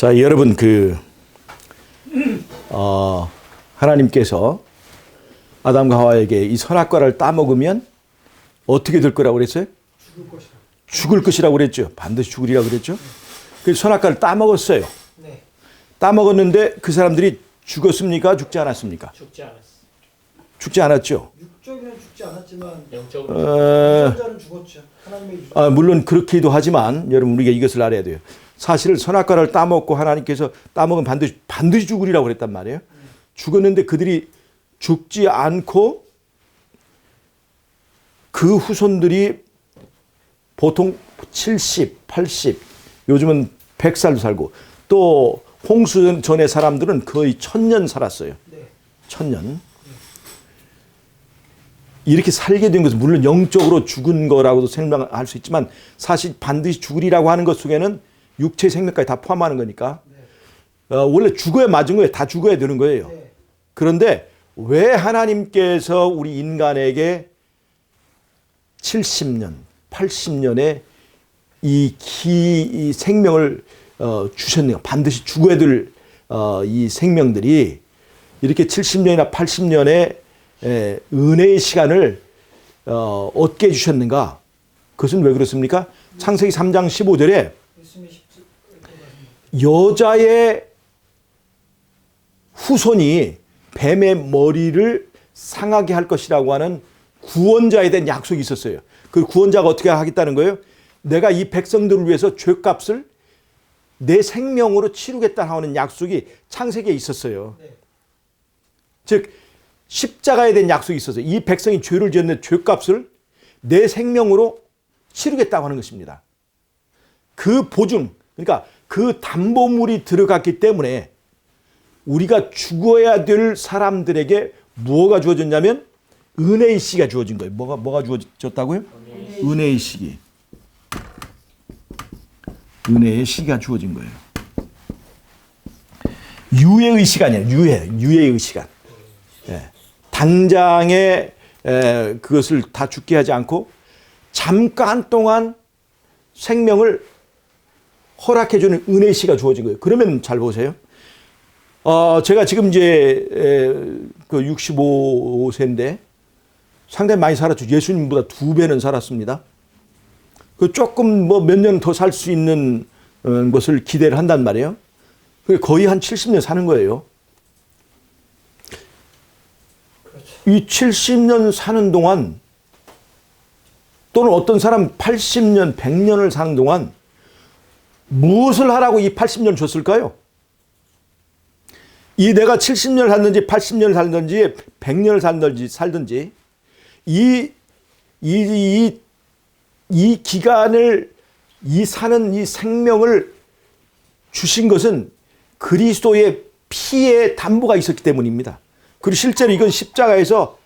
자, 여러분 하나님께서 아담과 하와에게 이 선악과를 따먹으면 어떻게 될 거라고 그랬어요? 죽을 것이다. 죽을 것이라고 그랬죠. 반드시 죽으리라고 그랬죠. 그 선악과를 따먹었어요. 네. 따먹었는데 그 사람들이 죽었습니까? 죽지 않았습니까? 죽지 않았어. 죽지 않았죠. 육적으로는 죽지 않았지만 영적으로 유전자는 죽었죠. 하나님의 유전. 물론 그렇기도 하지만 여러분 우리가 이것을 알아야 돼요. 사실 선악과를 따먹고 하나님께서 따먹으면 반드시 죽으리라고 그랬단 말이에요. 죽었는데 그들이 죽지 않고 그 후손들이 보통 70, 80, 요즘은 100살도 살고 또 홍수 전의 사람들은 거의 1000년 살았어요. 네. 1000년. 이렇게 살게 된 것은 물론 영적으로 죽은 거라고도 생각할 수 있지만 사실 반드시 죽으리라고 하는 것 속에는 육체 생명까지 다 포함하는 거니까 원래 죽어야 맞은 거예요. 다 죽어야 되는 거예요. 네. 그런데 왜 하나님께서 우리 인간에게 70년, 80년의 이 생명을 주셨네요. 반드시 죽어야 될 이 생명들이 이렇게 70년이나 80년의 은혜의 시간을 얻게 해주셨는가? 그것은 왜 그렇습니까? 창세기 3장 15절에 여자의 후손이 뱀의 머리를 상하게 할 것이라고 하는 구원자에 대한 약속이 있었어요. 그 구원자가 어떻게 하겠다는 거예요? 내가 이 백성들을 위해서 죄값을 내 생명으로 치르겠다 하는 약속이 창세기에 있었어요. 네. 즉 십자가에 대한 약속이 있었어요. 이 백성이 죄를 지었는데 죄값을 내 생명으로 치르겠다고 하는 것입니다. 그 보증, 그러니까 그 담보물이 들어갔기 때문에 우리가 죽어야 될 사람들에게 뭐가 주어졌냐면 은혜의 시가 주어진 거예요. 뭐가 주어졌다고요? 은혜의 시기. 은혜의 시가 주어진 거예요. 유예의 시간이에요. 유예의 시간. 예. 당장에 그것을 다 죽게 하지 않고 잠깐 동안 생명을 허락해주는 은혜의 시가 주어진 거예요. 그러면 잘 보세요. 제가 지금 이제 그 65세인데 상당히 많이 살았죠. 예수님보다 2배는 살았습니다. 그 조금 뭐 몇 년 더 살 수 있는 것을 기대를 한단 말이에요. 거의 한 70년 사는 거예요. 이 70년 사는 동안 또는 어떤 사람 80년, 100년을 사는 동안 무엇을 하라고 이 80년을 줬을까요? 이 내가 70년을 살든지 80년을 살든지 100년을 살든지 이 기간을 사는 이 생명을 주신 것은 그리스도의 피의 담보가 있었기 때문입니다. 그리고 실제로 이건 십자가에서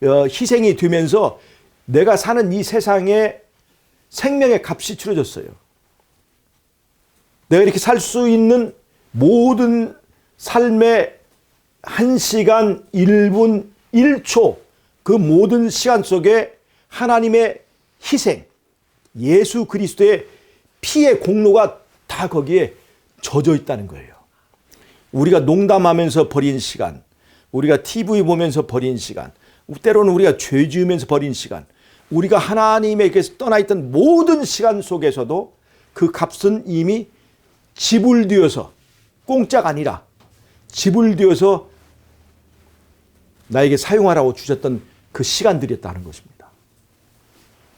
희생이 되면서 내가 사는 이 세상에 생명의 값이 치러졌어요. 내가 이렇게 살 수 있는 모든 삶의 1시간, 1분, 1초 그 모든 시간 속에 하나님의 희생, 예수 그리스도의 피의 공로가 다 거기에 젖어 있다는 거예요. 우리가 농담하면서 버린 시간, 우리가 TV 보면서 버린 시간, 때로는 우리가 죄 지으면서 버린 시간, 우리가 하나님에게서 떠나 있던 모든 시간 속에서도 그 값은 이미 지불되어서 공짜가 아니라 지불되어서 나에게 사용하라고 주셨던 그 시간들이었다는 것입니다.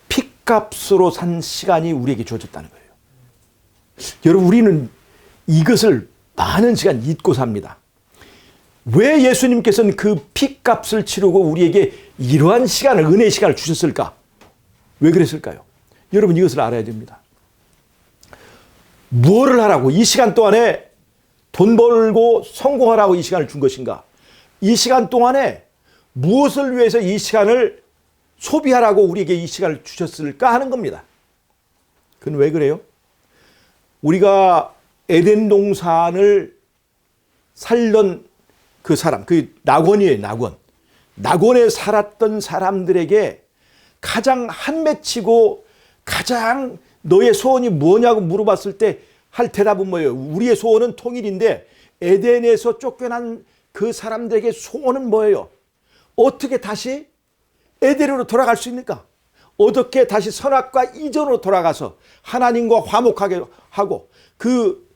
핏값으로 산 시간이 우리에게 주어졌다는 거예요. 여러분 우리는 이것을 많은 시간 잊고 삽니다. 왜 예수님께서는 그 핏값을 치르고 우리에게 이러한 시간을 은혜의 시간을 주셨을까? 왜 그랬을까요? 여러분 이것을 알아야 됩니다. 무엇을 하라고 이 시간 동안에 돈 벌고 성공하라고 이 시간을 준 것인가? 이 시간 동안에 무엇을 위해서 이 시간을 소비하라고 우리에게 이 시간을 주셨을까 하는 겁니다. 그건 왜 그래요? 우리가 에덴 동산을 살던 그 사람, 그 낙원이에요, 낙원. 낙원에 살았던 사람들에게 가장 한맺히고 가장 너의 소원이 뭐냐고 물어봤을 때 할 대답은 뭐예요? 우리의 소원은 통일인데 에덴에서 쫓겨난 그 사람들에게 소원은 뭐예요? 어떻게 다시 에덴으로 돌아갈 수 있는가? 어떻게 다시 선악과 이전으로 돌아가서 하나님과 화목하게 하고 그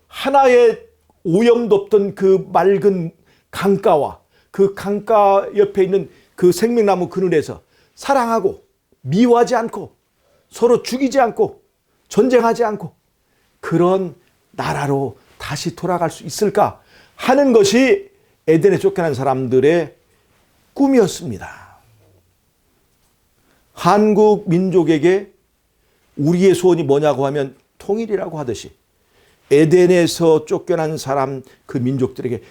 하나의 오염도 없던 그 맑은 강가와 그 강가 옆에 있는 그 생명나무 그늘에서 사랑하고 미워하지 않고 서로 죽이지 않고 전쟁하지 않고 그런 나라로 다시 돌아갈 수 있을까 하는 것이 에덴에 쫓겨난 사람들의 꿈이었습니다. 한국 민족에게 우리의 소원이 뭐냐고 하면 통일이라고 하듯이 에덴에서 쫓겨난 사람 그 민족들에게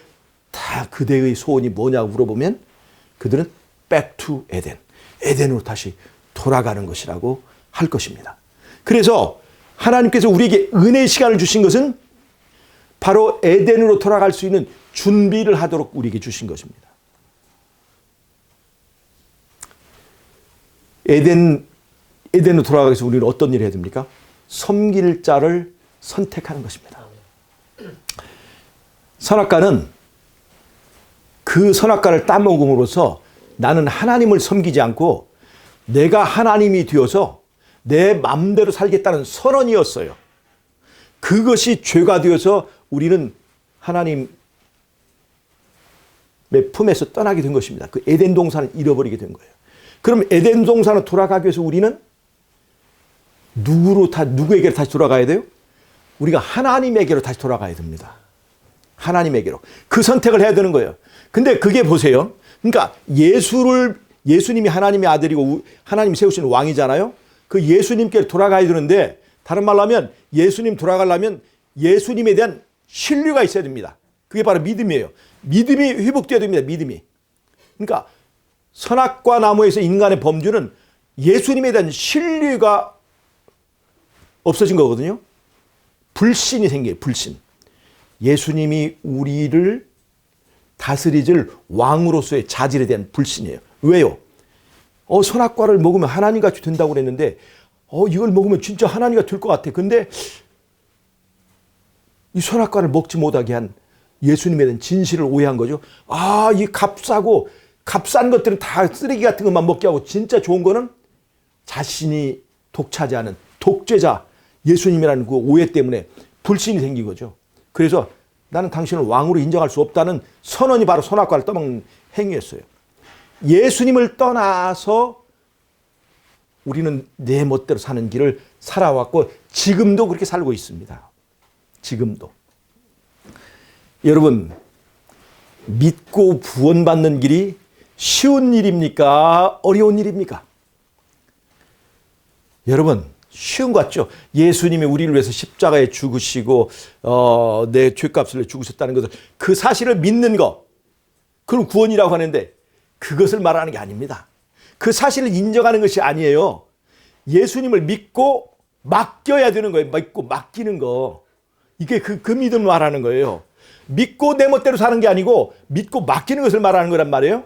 다 그대의 소원이 뭐냐고 물어보면 그들은 back to 에덴, 에덴으로 다시 돌아가는 것이라고 할 것입니다. 그래서 하나님께서 우리에게 은혜의 시간을 주신 것은 바로 에덴으로 돌아갈 수 있는 준비를 하도록 우리에게 주신 것입니다. 에덴으로 돌아가기 위해서 우리는 어떤 일을 해야 됩니까? 섬길 자를 선택하는 것입니다. 선악과는 그 선악과를 따먹음으로써 나는 하나님을 섬기지 않고 내가 하나님이 되어서 내 마음대로 살겠다는 선언이었어요. 그것이 죄가 되어서 우리는 하나님의 품에서 떠나게 된 것입니다. 그 에덴 동산을 잃어버리게 된 거예요. 그럼 에덴 동산으로 돌아가기 위해서 우리는 누구에게 다시 돌아가야 돼요? 우리가 하나님에게로 다시 돌아가야 됩니다. 하나님에게로. 그 선택을 해야 되는 거예요. 근데 그게 보세요. 그러니까 예수님이 하나님의 아들이고 하나님이 세우신 왕이잖아요. 그 예수님께 돌아가야 되는데 다른 말로 하면 예수님 돌아가려면 예수님에 대한 신뢰가 있어야 됩니다. 그게 바로 믿음이에요. 믿음이 회복되어야 됩니다. 믿음이. 그러니까 선악과 나무에서 인간의 범죄는 예수님에 대한 신뢰가 없어진 거거든요. 불신이 생겨요. 불신. 예수님이 우리를 다스리질 왕으로서의 자질에 대한 불신이에요. 왜요? 선악과를 먹으면 하나님같이 된다고 그랬는데 이걸 먹으면 진짜 하나님이 될 것 같아. 근데 이 선악과를 먹지 못하게 한 예수님에 대한 진실을 오해한 거죠. 이 값싼 것들은 다 쓰레기 같은 것만 먹게 하고 진짜 좋은 거는 자신이 독차지하는 독재자 예수님이라는 그 오해 때문에 불신이 생긴 거죠. 그래서 나는 당신을 왕으로 인정할 수 없다는 선언이 바로 선악과를 떠먹는 행위였어요. 예수님을 떠나서 우리는 내 멋대로 사는 길을 살아왔고 지금도 그렇게 살고 있습니다. 지금도. 여러분, 믿고 구원받는 길이 쉬운 일입니까? 어려운 일입니까? 여러분, 쉬운 것 같죠? 예수님이 우리를 위해서 십자가에 죽으시고 내 죄값을 죽으셨다는 것을 그 사실을 믿는 것, 그럼 구원이라고 하는데 그것을 말하는 게 아닙니다. 그 사실을 인정하는 것이 아니에요. 예수님을 믿고 맡겨야 되는 거예요. 믿고 맡기는 거. 이게 그 믿음을 말하는 거예요. 믿고 내 멋대로 사는 게 아니고 믿고 맡기는 것을 말하는 거란 말이에요.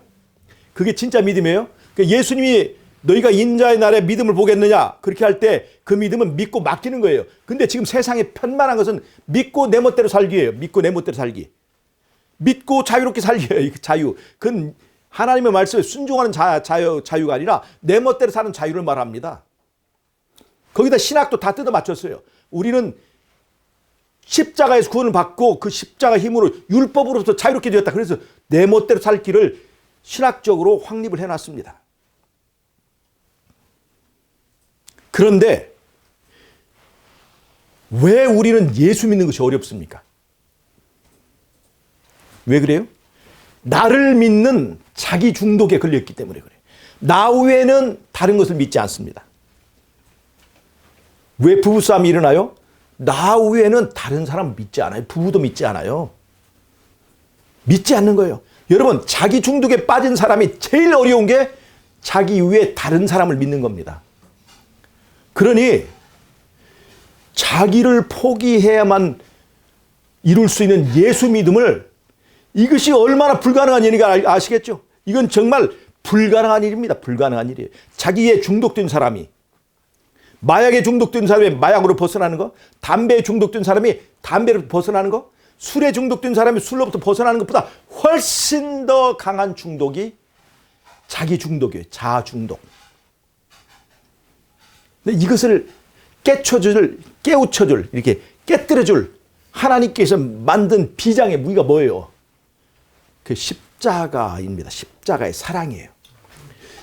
그게 진짜 믿음이에요. 예수님이 너희가 인자의 날에 믿음을 보겠느냐 그렇게 할 때 그 믿음은 믿고 맡기는 거예요. 근데 지금 세상에 편만한 것은 믿고 내 멋대로 살기예요. 믿고 내 멋대로 살기. 믿고 자유롭게 살기예요. 자유. 그건 하나님의 말씀에 순종하는 자유가 아니라 내 멋대로 사는 자유를 말합니다. 거기다 신학도 다 뜯어 맞췄어요. 우리는 십자가에서 구원을 받고 그 십자가 힘으로 율법으로부터 자유롭게 되었다. 그래서 내 멋대로 살 길을 신학적으로 확립을 해놨습니다. 그런데 왜 우리는 예수 믿는 것이 어렵습니까? 왜 그래요? 나를 믿는 자기 중독에 걸렸기 때문에 그래요. 나 외에는 다른 것을 믿지 않습니다. 왜 부부싸움이 일어나요? 나 외에는 다른 사람 믿지 않아요. 부부도 믿지 않아요. 믿지 않는 거예요. 여러분, 자기 중독에 빠진 사람이 제일 어려운 게 자기 외에 다른 사람을 믿는 겁니다. 그러니 자기를 포기해야만 이룰 수 있는 예수 믿음을, 이것이 얼마나 불가능한 일인가 아시겠죠? 이건 정말 불가능한 일입니다. 불가능한 일이에요. 자기에 중독된 사람이. 마약에 중독된 사람이 마약으로 벗어나는 거, 담배에 중독된 사람이 담배로 벗어나는 거, 술에 중독된 사람이 술로부터 벗어나는 것보다 훨씬 더 강한 중독이 자기 중독이에요. 자아 중독. 근데 이것을 깨우쳐줄, 이렇게 깨뜨려줄 하나님께서 만든 비장의 무기가 뭐예요? 그 십자가입니다. 십자가의 사랑이에요.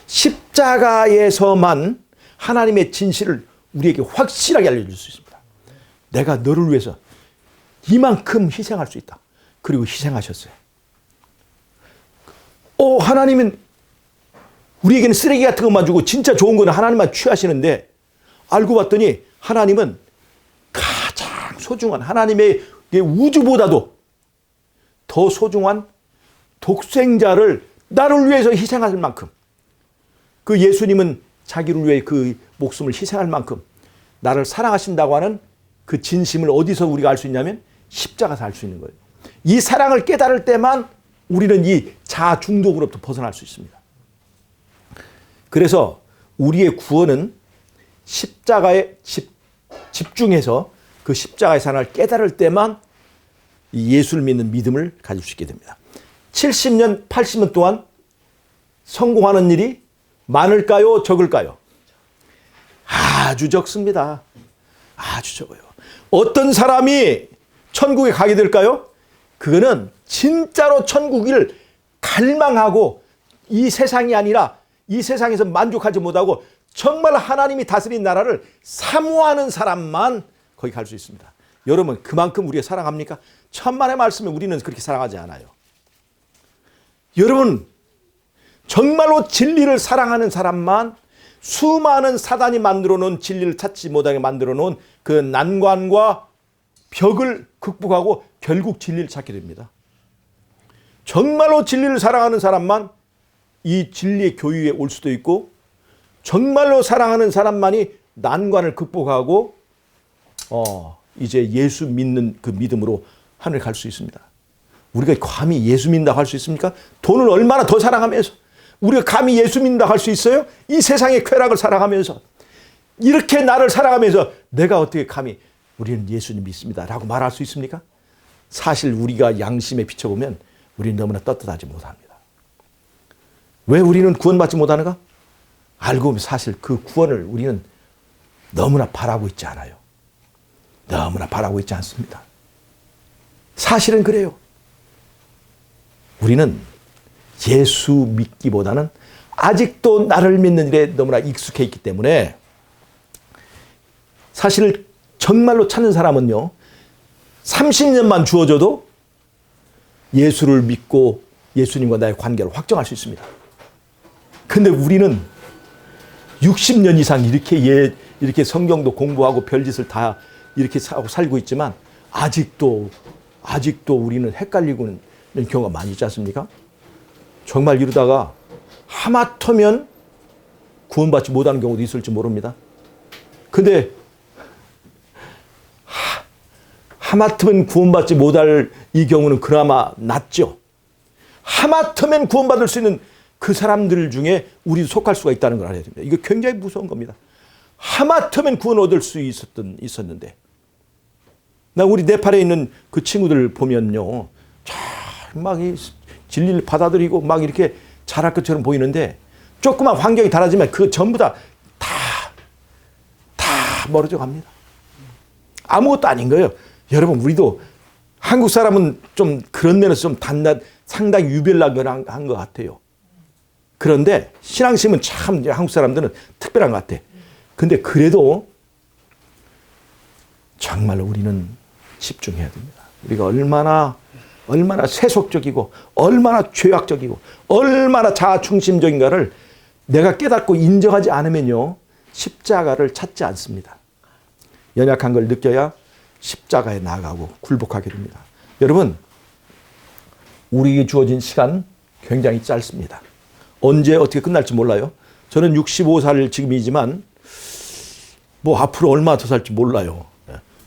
십자가에서만 하나님의 진실을 우리에게 확실하게 알려줄 수 있습니다. 내가 너를 위해서 이만큼 희생할 수 있다. 그리고 희생하셨어요. 하나님은 우리에게는 쓰레기 같은 것만 주고 진짜 좋은 거는 하나님만 취하시는데, 알고 봤더니 하나님은 가장 소중한, 하나님의 우주보다도 더 소중한 독생자를 나를 위해서 희생할 만큼, 그 예수님은 자기를 위해 그 목숨을 희생할 만큼 나를 사랑하신다고 하는 그 진심을 어디서 우리가 알 수 있냐면 십자가에서 알 수 있는 거예요. 이 사랑을 깨달을 때만 우리는 이 자아 중독으로부터 벗어날 수 있습니다. 그래서 우리의 구원은 십자가에 집중해서 그 십자가의 사랑을 깨달을 때만 이 예수를 믿는 믿음을 가질 수 있게 됩니다. 70년, 80년 동안 성공하는 일이 많을까요? 적을까요? 아주 적습니다. 아주 적어요. 어떤 사람이 천국에 가게 될까요? 그거는 진짜로 천국을 갈망하고 이 세상이 아니라 이 세상에서 만족하지 못하고 정말 하나님이 다스린 나라를 사모하는 사람만 거기 갈 수 있습니다. 여러분, 그만큼 우리가 사랑합니까? 천만의 말씀에 우리는 그렇게 사랑하지 않아요. 여러분, 정말로 진리를 사랑하는 사람만 수많은 사단이 만들어 놓은 진리를 찾지 못하게 만들어 놓은 그 난관과 벽을 극복하고 결국 진리를 찾게 됩니다. 정말로 진리를 사랑하는 사람만 이 진리의 교유에 올 수도 있고, 정말로 사랑하는 사람만이 난관을 극복하고 이제 예수 믿는 그 믿음으로 하늘 갈 수 있습니다. 우리가 감히 예수 믿는다고 할 수 있습니까? 돈을 얼마나 더 사랑하면서 우리가 감히 예수 믿는다고 할 수 있어요? 이 세상의 쾌락을 사랑하면서, 이렇게 나를 사랑하면서 내가 어떻게 감히 우리는 예수님 믿습니다 라고 말할 수 있습니까? 사실 우리가 양심에 비춰보면 우리는 너무나 떳떳하지 못합니다. 왜 우리는 구원받지 못하는가? 알고 보면 사실 그 구원을 우리는 너무나 바라고 있지 않아요. 너무나 바라고 있지 않습니다. 사실은 그래요. 우리는 예수 믿기보다는 아직도 나를 믿는 일에 너무나 익숙해 있기 때문에, 사실 정말로 찾는 사람은요 30년만 주어져도 예수를 믿고 예수님과 나의 관계를 확정할 수 있습니다. 근데 우리는 60년 이상 이렇게 성경도 공부하고 별짓을 다 이렇게 살고 있지만 아직도 우리는 헷갈리고 있는 경우가 많이 있지 않습니까? 정말 이러다가 하마터면 구원받지 못하는 경우도 있을지 모릅니다. 근데 하마터면 구원받지 못할 이 경우는 그나마 낫죠. 하마터면 구원받을 수 있는 그 사람들 중에 우리도 속할 수가 있다는 걸 알아야 됩니다. 이거 굉장히 무서운 겁니다. 하마터면 구원 얻을 수 있었는데, 나 우리 네팔에 있는 그 친구들 보면요, 막 이 진리를 받아들이고 막 이렇게 잘할 것처럼 보이는데, 조그만 환경이 달라지면 그 전부 다 멀어져 갑니다. 아무것도 아닌 거예요. 여러분, 우리도 한국 사람은 좀 그런 면에서 좀 상당히 유별난 것 같아요. 그런데 신앙심은 참 한국 사람들은 특별한 것 같아. 근데 그래도 정말로 우리는 집중해야 됩니다. 우리가 얼마나 세속적이고 얼마나 죄악적이고 얼마나 자아중심적인가를 내가 깨닫고 인정하지 않으면요 십자가를 찾지 않습니다. 연약한 걸 느껴야 십자가에 나아가고 굴복하게 됩니다. 여러분, 우리에게 주어진 시간 굉장히 짧습니다. 언제 어떻게 끝날지 몰라요. 저는 65살 지금이지만 뭐 앞으로 얼마 더 살지 몰라요.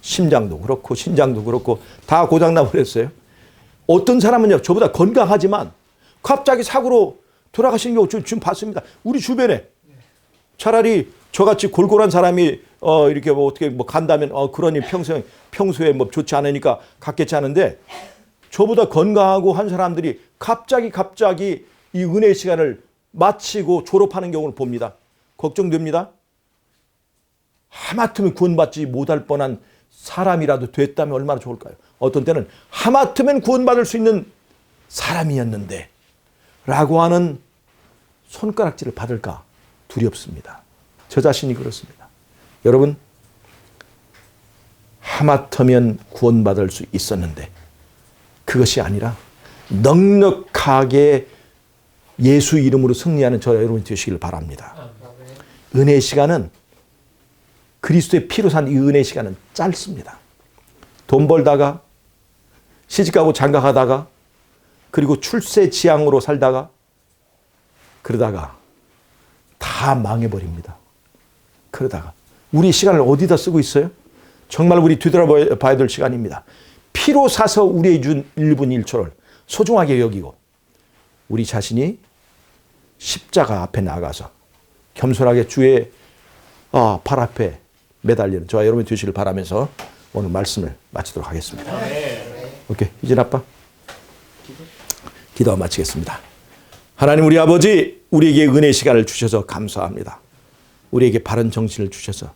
심장도 그렇고 신장도 그렇고 다 고장나 버렸어요. 어떤 사람은요 저보다 건강하지만 갑자기 사고로 돌아가시는 경우 지금 봤습니다. 우리 주변에 차라리 저같이 골골한 사람이 이렇게 뭐 어떻게 뭐 간다면 그러니 평소에 뭐 좋지 않으니까 갔겠지 하는데 저보다 건강하고 한 사람들이 갑자기 이 은혜의 시간을 마치고 졸업하는 경우를 봅니다. 걱정됩니다. 하마터면 구원받지 못할 뻔한 사람이라도 됐다면 얼마나 좋을까요? 어떤 때는 하마터면 구원받을 수 있는 사람이었는데 라고 하는 손가락질을 받을까 두렵습니다. 저 자신이 그렇습니다. 여러분, 하마터면 구원받을 수 있었는데 그것이 아니라 넉넉하게 예수 이름으로 승리하는 저와 여러분이 되시길 바랍니다. 은혜의 시간은 그리스도의 피로 산 이 은혜의 시간은 짧습니다. 돈 벌다가 시집가고 장가가다가 그리고 출세지향으로 살다가 그러다가 다 망해버립니다. 그러다가 우리 시간을 어디다 쓰고 있어요? 정말 우리 뒤돌아봐야 될 시간입니다. 피로 사서 우리의 준 1분 1초를 소중하게 여기고 우리 자신이 십자가 앞에 나가서 겸손하게 주의 발 앞에 매달리는 저와 여러분이 되시길 바라면서 오늘 말씀을 마치도록 하겠습니다. 오케이, 이제 아빠 기도 마치겠습니다. 하나님 우리 아버지, 우리에게 은혜의 시간을 주셔서 감사합니다. 우리에게 바른 정신을 주셔서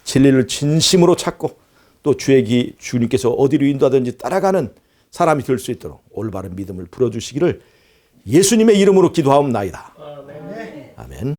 진리를 진심으로 찾고 또 주님께서 어디로 인도하든지 따라가는 사람이 될 수 있도록 올바른 믿음을 불어주시기를 예수님의 이름으로 기도하옵나이다. 아멘.